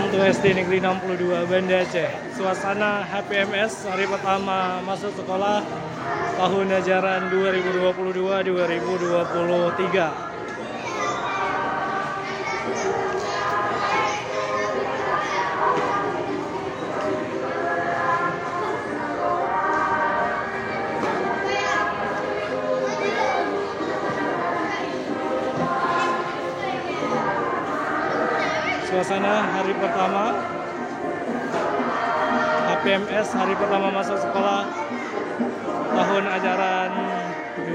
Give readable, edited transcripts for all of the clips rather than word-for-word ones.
untuk SD Negeri 62 Banda Aceh. Suasana HPMS hari pertama masuk sekolah tahun ajaran 2022-2023. Suasana hari pertama HPMS hari pertama masuk sekolah tahun ajaran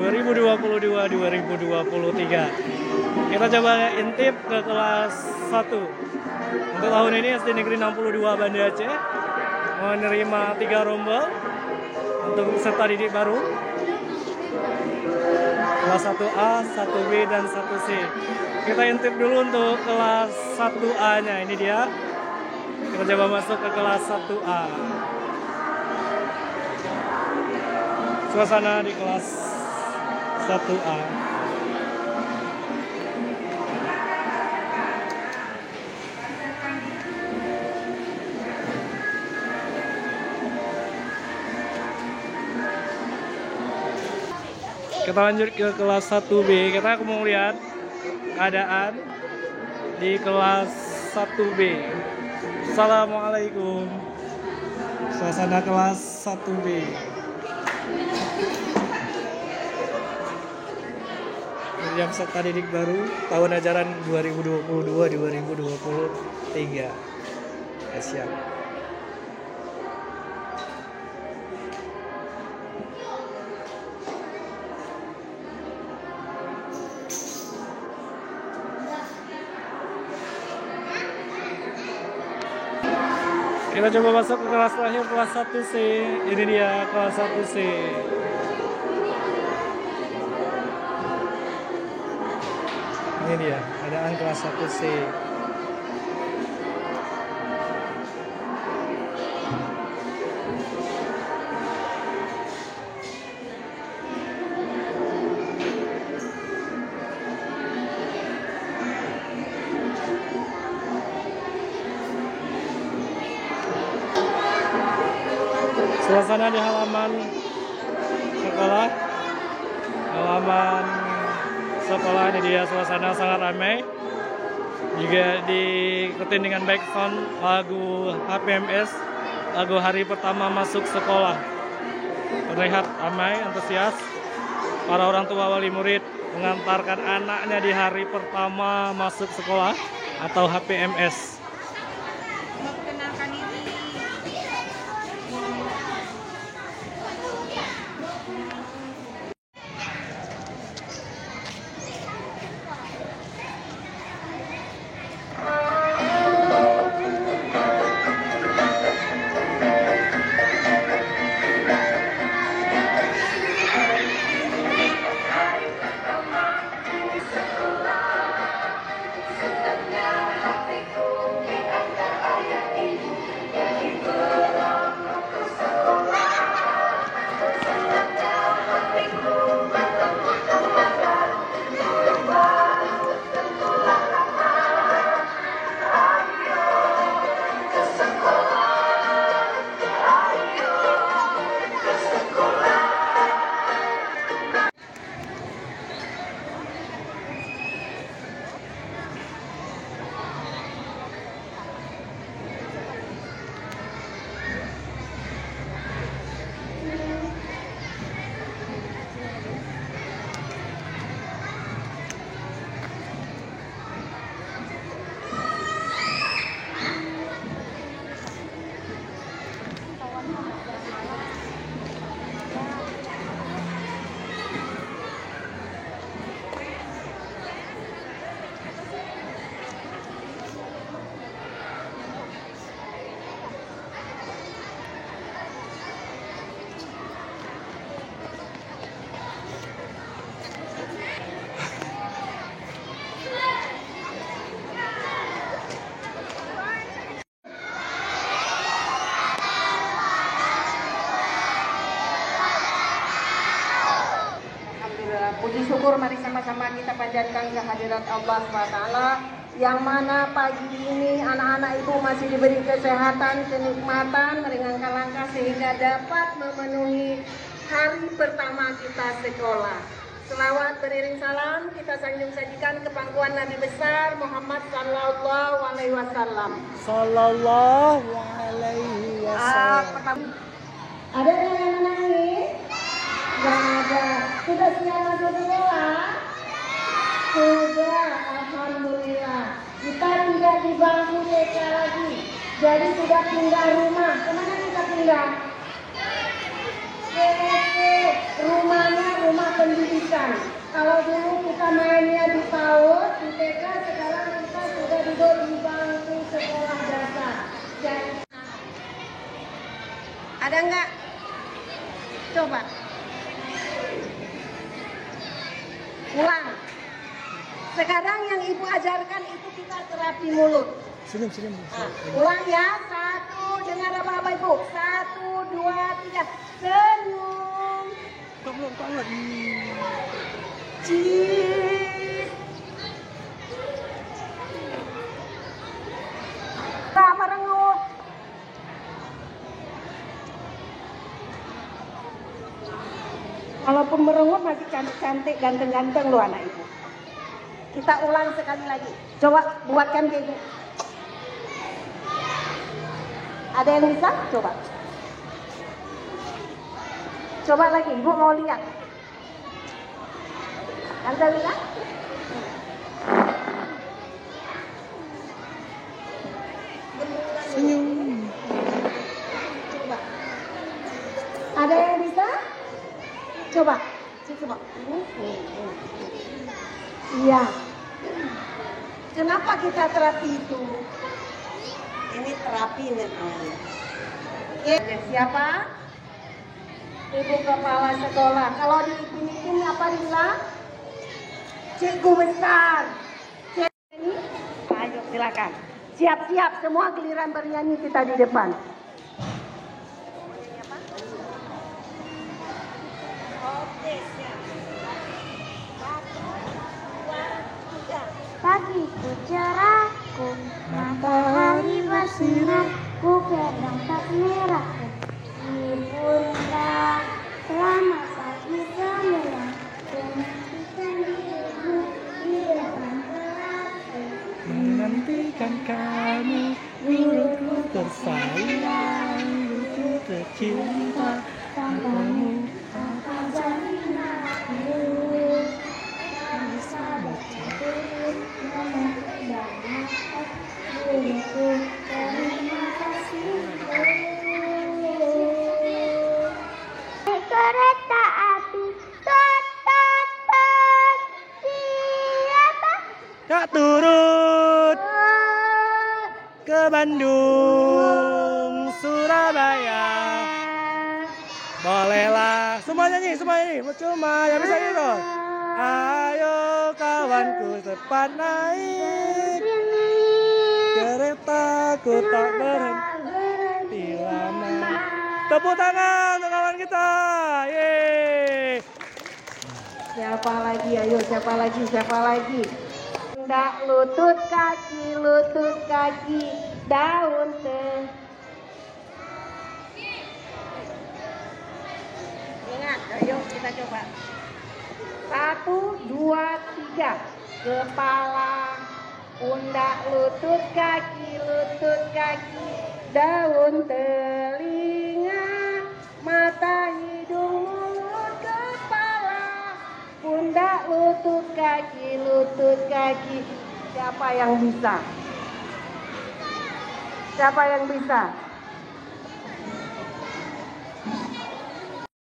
2022-2023. Kita coba intip ke kelas 1. Untuk tahun ini SD Negeri 62 Banda Aceh menerima 3 rombel untuk peserta didik baru. Kelas 1A, 1B, dan 1C. Kita intip dulu untuk kelas 1A-nya. Ini dia. Kita coba masuk ke kelas 1A. Suasana di kelas 1A. Kita lanjut ke kelas 1B. Kita mau lihat keadaan di kelas 1B. Assalamualaikum. Suasana kelas 1B. Yang peserta didik baru tahun ajaran 2022-2023. Siap. Kita coba masuk ke kelas terakhir, kelas 1C. Ini dia kelas 1C. Ini dia keadaan kelas 1C. Suasana di halaman sekolah. Halaman sekolah ini dia, suasana sangat ramai. Juga diikuti dengan background lagu HPMS, lagu hari pertama masuk sekolah. Terlihat ramai, antusias. Para orang tua wali murid mengantarkan anaknya di hari pertama masuk sekolah atau HPMS. Puji syukur mari sama-sama kita panjatkan kehadirat Allah SWT yang mana pagi ini anak-anak ibu masih diberi kesehatan, kenikmatan, meringankan langkah sehingga dapat memenuhi hari pertama kita sekolah. Selawat beriring salam kita sanjung sajikan ke pangkuan Nabi besar Muhammad sallallahu alaihi wasallam. Sallallahu alaihi wasallam. Ada yang menangis? Gak ada. Sudah siap masuk sekolah? Sudah, alhamdulillah. Kita tidak di bangku TK lagi. Jadi sudah pindah rumah. Kemana kita pindah? Rumahnya rumah pendidikan. Kalau dulu kita mainnya di PAUD, di TK, sekarang kita sudah duduk di bangku sekolah dasar. Jadi, ada enggak? Coba. Ulang. Sekarang yang ibu ajarkan itu kita terapi mulut. Senyum. Ulang ya. 1, dengar apa-apa ibu. 1, 2, 3. Senyum. Kok belum. Cip. Tak merengut. Walaupun merengut masih cantik-cantik, ganteng-ganteng loh anak ibu. Kita ulang sekali lagi. Coba buatkan kayak gitu. Ada yang bisa? Coba. Coba lagi, ibu mau lihat. Anda lihat? Senyum. Coba. Ada yang bisa? Coba. Iya. Kenapa kita terapi itu? Ini terapi namanya. Siapa? Ibu kepala sekolah. Kalau diikin apa Rila? Cikgu besar. Ini, ayo silakan. Siap-siap semua giliran bernyanyi kita di depan. Oke, siap. 1, 2, 3. Pagiku cerahku, matahari bersinar, ku pegang tas merahku. Ibunda, selamat pagi semua. Menantikan dirimu di depan kelasku. Menantikan kamu, guruku tersayang, guruku tercinta, kamu Apa jadi aku? Bisa baca tulis, mengerti banyak. Guruku, terima kasih. Kereta api, tot. Siapa? Kak turut ke Bandung, Surabaya. Bolehlah semua nyanyi, percuma yang bisa itu. Ayo kawanku cepat naik, keretaku tak berhenti lama. Tepuk tangan untuk kawan kita. Yeay. Siapa lagi? Ayo siapa lagi? Pundak, lutut kaki, daun teh. Ingat, ayo kita coba. 1, 2, 3. Kepala, pundak, lutut kaki, daun, telinga, mata, hidung, mulut, kepala, pundak, lutut kaki. Siapa yang bisa?